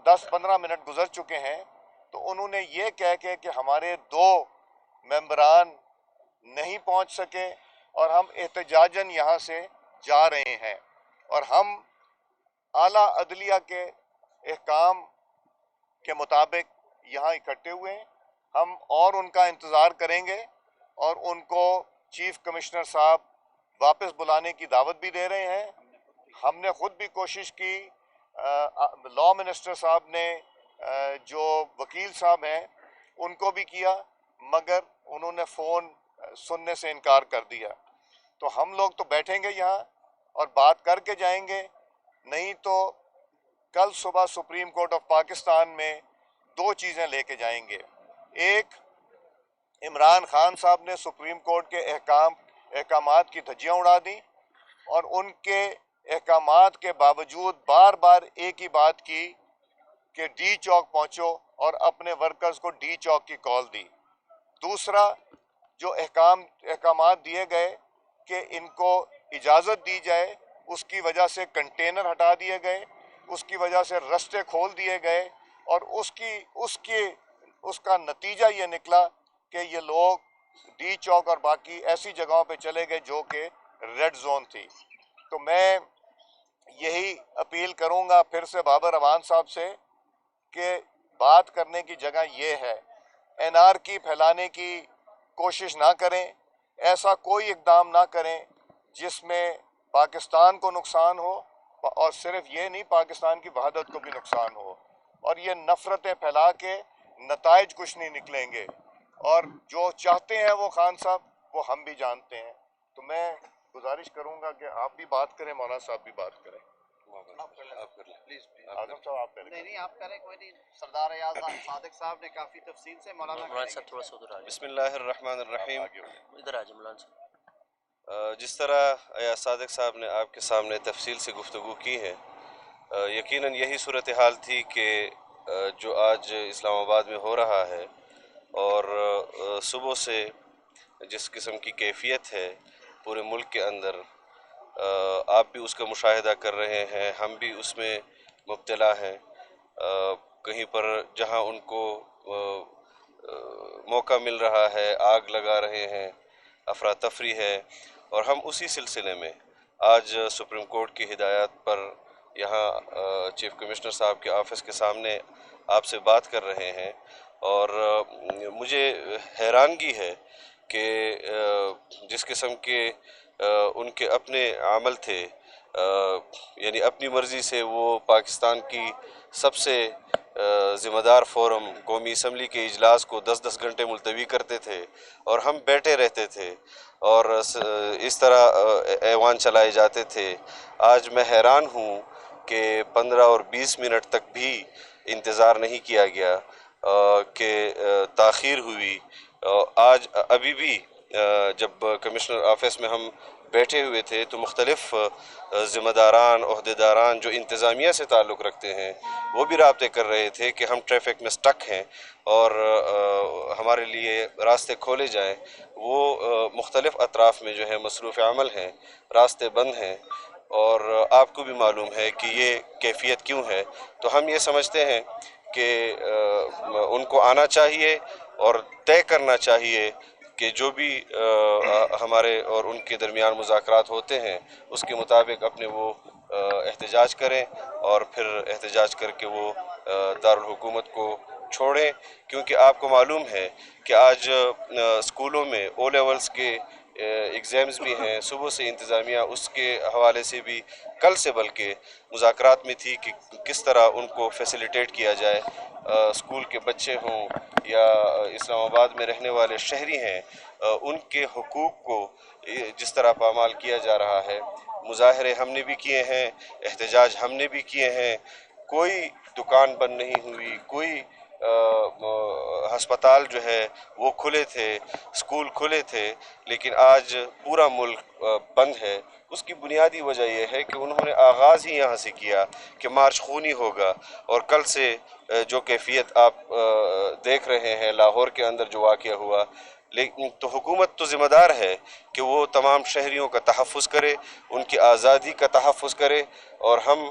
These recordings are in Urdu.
10-15 منٹ گزر چکے ہیں تو انہوں نے یہ کہہ کے کہ ہمارے 2 ممبران نہیں پہنچ سکے اور ہم احتجاجاً یہاں سے جا رہے ہیں، اور ہم اعلیٰ عدلیہ کے احکام کے مطابق یہاں اکٹھے ہوئے ہیں۔ ہم اور ان کا انتظار کریں گے اور ان کو چیف کمشنر صاحب واپس بلانے کی دعوت بھی دے رہے ہیں۔ ہم نے خود بھی کوشش کی، لا منسٹر صاحب نے، جو وکیل صاحب ہیں ان کو بھی کیا، مگر انہوں نے فون سننے سے انکار کر دیا۔ تو ہم لوگ تو بیٹھیں گے یہاں اور بات کر کے جائیں گے، نہیں تو کل صبح سپریم کورٹ آف پاکستان میں 2 چیزیں لے کے جائیں گے۔ ایک، عمران خان صاحب نے سپریم کورٹ کے احکامات کی دھجیاں اڑا دیں، اور ان کے احکامات کے باوجود بار بار ایک ہی بات کی کہ ڈی چوک پہنچو، اور اپنے ورکرز کو ڈی چوک کی کال دی۔ دوسرا، جو احکامات دیے گئے کہ ان کو اجازت دی جائے، اس کی وجہ سے کنٹینر ہٹا دیے گئے، اس کی وجہ سے رستے کھول دیے گئے، اور اس کا نتیجہ یہ نکلا کہ یہ لوگ ڈی چوک اور باقی ایسی جگہوں پہ چلے گئے جو کہ ریڈ زون تھی۔ تو میں یہی اپیل کروں گا پھر سے بابر امان صاحب سے کہ بات کرنے کی جگہ یہ ہے، انارکی پھیلانے کی کوشش نہ کریں، ایسا کوئی اقدام نہ کریں جس میں پاکستان کو نقصان ہو، اور صرف یہ نہیں، پاکستان کی وحدت کو بھی نقصان ہو، اور یہ نفرتیں پھیلا کے نتائج کچھ نہیں نکلیں گے، اور جو چاہتے ہیں وہ خان صاحب وہ ہم بھی جانتے ہیں۔ تو میں گزارش کروں گا کہ آپ بھی بات کریں، مولانا صاحب بھی بات کریں۔ اعظم صاحب آپ کریں۔ نہیں آپ کریں، کوئی نہیں۔ سردار ایاز صادق صاحب نے کافی تفصیل سے، مولانا صاحب تھوڑا سا ادھر آ جائیں۔ بسم اللہ الرحمن الرحیم۔ ادھر آ جائیں مولانا صاحب۔ جس طرح ایاز صادق صاحب نے آپ کے سامنے تفصیل سے گفتگو کی ہے، یقیناً یہی صورتحال تھی کہ جو آج اسلام آباد میں ہو رہا ہے، اور صبح سے جس قسم کی کیفیت ہے پورے ملک کے اندر، آپ بھی اس کا مشاہدہ کر رہے ہیں، ہم بھی اس میں مبتلا ہیں۔ کہیں پر جہاں ان کو موقع مل رہا ہے آگ لگا رہے ہیں، افراتفری ہے، اور ہم اسی سلسلے میں آج سپریم کورٹ کی ہدایات پر یہاں چیف کمشنر صاحب کے آفس کے سامنے آپ سے بات کر رہے ہیں۔ اور مجھے حیرانگی ہے کہ جس قسم کے ان کے اپنے عمل تھے، یعنی اپنی مرضی سے وہ پاکستان کی سب سے ذمہ دار فورم قومی اسمبلی کے اجلاس کو 10-10 گھنٹے ملتوی کرتے تھے، اور ہم بیٹھے رہتے تھے، اور اس طرح ایوان چلائے جاتے تھے۔ آج میں حیران ہوں کہ 15 اور 20 منٹ تک بھی انتظار نہیں کیا گیا، کہ تاخیر ہوئی۔ آج ابھی بھی جب کمشنر آفس میں ہم بیٹھے ہوئے تھے تو مختلف ذمہ داران، عہدیداران جو انتظامیہ سے تعلق رکھتے ہیں، وہ بھی رابطے کر رہے تھے کہ ہم ٹریفک میں سٹک ہیں اور ہمارے لیے راستے کھولے جائیں۔ وہ مختلف اطراف میں جو ہے مصروف عمل ہیں، راستے بند ہیں، اور آپ کو بھی معلوم ہے کہ یہ کیفیت کیوں ہے۔ تو ہم یہ سمجھتے ہیں کہ ان کو آنا چاہیے اور طے کرنا چاہیے کہ جو بھی ہمارے اور ان کے درمیان مذاکرات ہوتے ہیں اس کے مطابق اپنے وہ احتجاج کریں، اور پھر احتجاج کر کے وہ دارالحکومت کو چھوڑیں، کیونکہ آپ کو معلوم ہے کہ آج اسکولوں میں او لیولز کے ایگزامز بھی ہیں۔ صبح سے انتظامیہ اس کے حوالے سے بھی کل سے بلکہ مذاکرات میں تھی کہ کس طرح ان کو فیسیلیٹیٹ کیا جائے، اسکول کے بچے ہوں یا اسلام آباد میں رہنے والے شہری ہیں، ان کے حقوق کو جس طرح پامال کیا جا رہا ہے۔ مظاہرے ہم نے بھی کیے ہیں، احتجاج ہم نے بھی کیے ہیں، کوئی دکان بند نہیں ہوئی، کوئی ہسپتال جو ہے وہ کھلے تھے، اسکول کھلے تھے، لیکن آج پورا ملک بند ہے۔ اس کی بنیادی وجہ یہ ہے کہ انہوں نے آغاز ہی یہاں سے کیا کہ مارچ خونی ہوگا، اور کل سے جو کیفیت آپ دیکھ رہے ہیں لاہور کے اندر جو واقعہ ہوا، لیکن تو حکومت تو ذمہ دار ہے کہ وہ تمام شہریوں کا تحفظ کرے، ان کی آزادی کا تحفظ کرے، اور ہم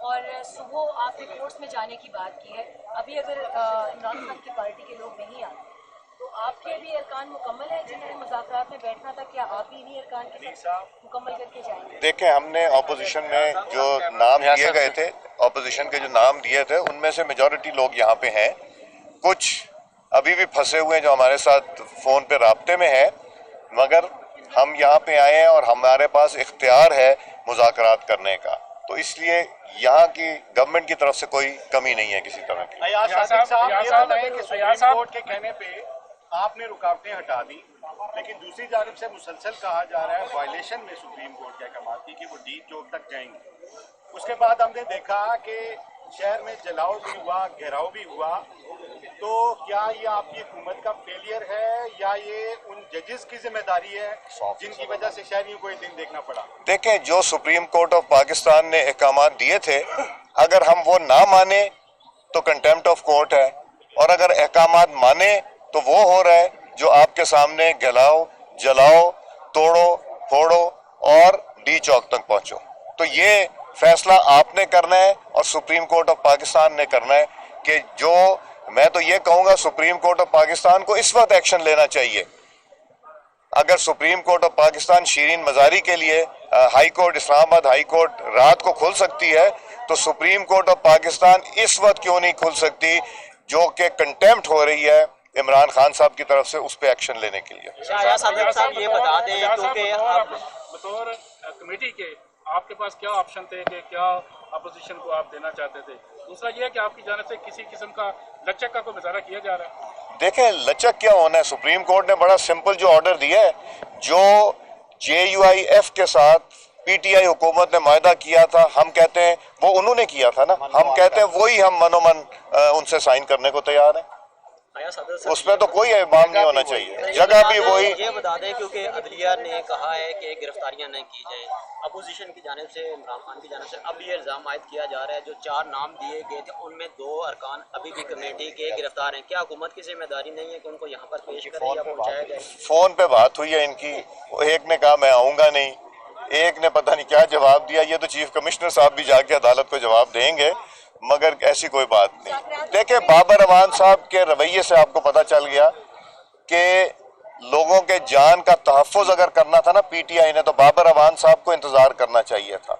اور صبح آپ نے کورٹس میں جانے کی بات کی ہے. ابھی اگر عمران خان کی پارٹی کے لوگ نہیں آتے تو آپ کے بھی ارکان مکمل ہے جنہیں مذاکرات میں بیٹھنا تھا, کیا آپ بھی انہیں ارکان کے ساتھ مکمل کر کے جائیں گے؟ دیکھیں, ہم نے اپوزیشن میں جو نام دیے گئے تھے, اپوزیشن کے جو نام دیے تھے, ان میں سے میجورٹی لوگ یہاں پہ ہیں. کچھ ابھی بھی پھنسے ہوئے ہیں جو ہمارے ساتھ فون پہ رابطے میں ہیں, مگر ہم یہاں پہ آئے ہیں اور ہمارے پاس اختیار ہے مذاکرات کرنے کا. تو اس لیے یہاں کی گورنمنٹ کی طرف سے کوئی کمی نہیں ہے کسی طرح کی. ایاز صاحب یہ بتائیں کہ سپریم کورٹ کے کہنے پہ آپ نے رکاوٹیں ہٹا دی, لیکن دوسری جانب سے مسلسل کہا جا رہا ہے وائلیشن میں سپریم کورٹ کے احکامات کی کہ وہ ڈی چوک تک جائیں گے. اس کے بعد ہم نے دیکھا کہ شہر میں جلاؤ بھی ہوا, گھیراؤ بھی ہوا. تو کیا یہ آپ کی حکومت کا فیلئر ہے یا یہ ان ججز کی ذمہ داری ہے جن کی وجہ سے شہریوں کو یہ دن دیکھنا پڑا؟ دیکھیں, جو سپریم کورٹ آف پاکستان نے احکامات دیے تھے, اگر ہم وہ نہ مانیں تو کنٹیمپٹ آف کورٹ ہے, اور اگر احکامات مانیں تو وہ ہو رہا ہے جو آپ کے سامنے گلاؤ, جلاؤ, توڑو, پھوڑو اور ڈی چوک تک پہنچو. تو یہ فیصلہ آپ نے کرنا ہے اور سپریم کورٹ آف پاکستان نے کرنا ہے کہ جو, میں تو یہ کہوں گا سپریم کورٹ آف پاکستان کو اس وقت ایکشن لینا چاہیے. اگر سپریم کورٹ آف پاکستان شیرین مزاری کے لیے ہائی کورٹ, اسلام آباد ہائی کورٹ رات کو کھل سکتی ہے, تو سپریم کورٹ آف پاکستان اس وقت کیوں نہیں کھل سکتی جو کہ کنٹیمپٹ ہو رہی ہے عمران خان صاحب کی طرف سے, اس پہ ایکشن لینے کے لیے. صاحب یہ بتا دیں کیونکہ بطور کمیٹی کے آپ کے پاس کیا آپشن تھے کہ کیا اپوزیشن کو آپ دینا چاہتے تھے؟ دوسرا یہ ہے کہ آپ کی جانب سے کسی قسم کا لچک کا کوئی مظاہرہ کیا جا رہا ہے؟ دیکھیں, لچک کیا ہونا ہے, سپریم کورٹ نے بڑا سمپل جو آرڈر دیا ہے, جو JUIF کے ساتھ PTI حکومت نے معاہدہ کیا تھا, ہم کہتے ہیں وہ انہوں نے کیا تھا نا, ہم کہتے ہیں وہی ہم من و من ان سے سائن کرنے کو تیار ہیں. اس میں تو کوئی ابہام نہیں ہونا چاہیے, جگہ بھی وہی. یہ بتا دیں کیونکہ عدلیہ نے کہا ہے کہ گرفتاریاں نہیں کی جائیں, اپوزیشن کی جانب سے, عمران خان کی جانب سے اب یہ الزام عائد کیا جا رہا ہے جو 4 نام دیے گئے تھے ان میں 2 ارکان ابھی بھی کمیٹی کے گرفتار ہیں. کیا حکومت کی ذمہ داری نہیں ہے کہ ان کو یہاں پر پیش کرے یا پہنچایا جائے؟ فون پہ بات ہوئی ہے ان کی, ایک نے کہا میں آؤں گا نہیں, ایک نے پتہ نہیں کیا جواب دیا. یہ تو چیف کمشنر صاحب بھی جا کے عدالت کو جواب دیں گے, مگر ایسی کوئی بات نہیں. دیکھیں, بابر امان صاحب کے رویے سے آپ کو پتہ چل گیا کہ لوگوں کے جان کا تحفظ اگر کرنا تھا نا PTI نے, تو بابر امان صاحب کو انتظار کرنا چاہیے تھا,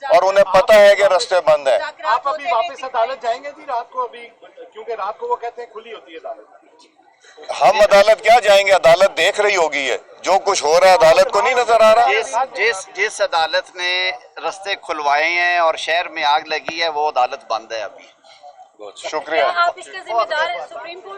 اور انہیں پتہ ہے کہ راستے بند ہیں. آپ ابھی واپس عدالت جائیں گے جی رات کو؟ ابھی کیونکہ رات کو وہ کہتے ہیں کھلی ہوتی ہے عدالت. ہم عدالت کیا جائیں گے, عدالت دیکھ رہی ہوگی ہے جو کچھ ہو رہا ہے, عدالت کو نہیں نظر آ رہا. جس عدالت نے رستے کھلوائے ہیں اور شہر میں آگ لگی ہے وہ عدالت بند ہے ابھی. شکریہ. آپ اس کا ذمہ دار سپریم کورٹ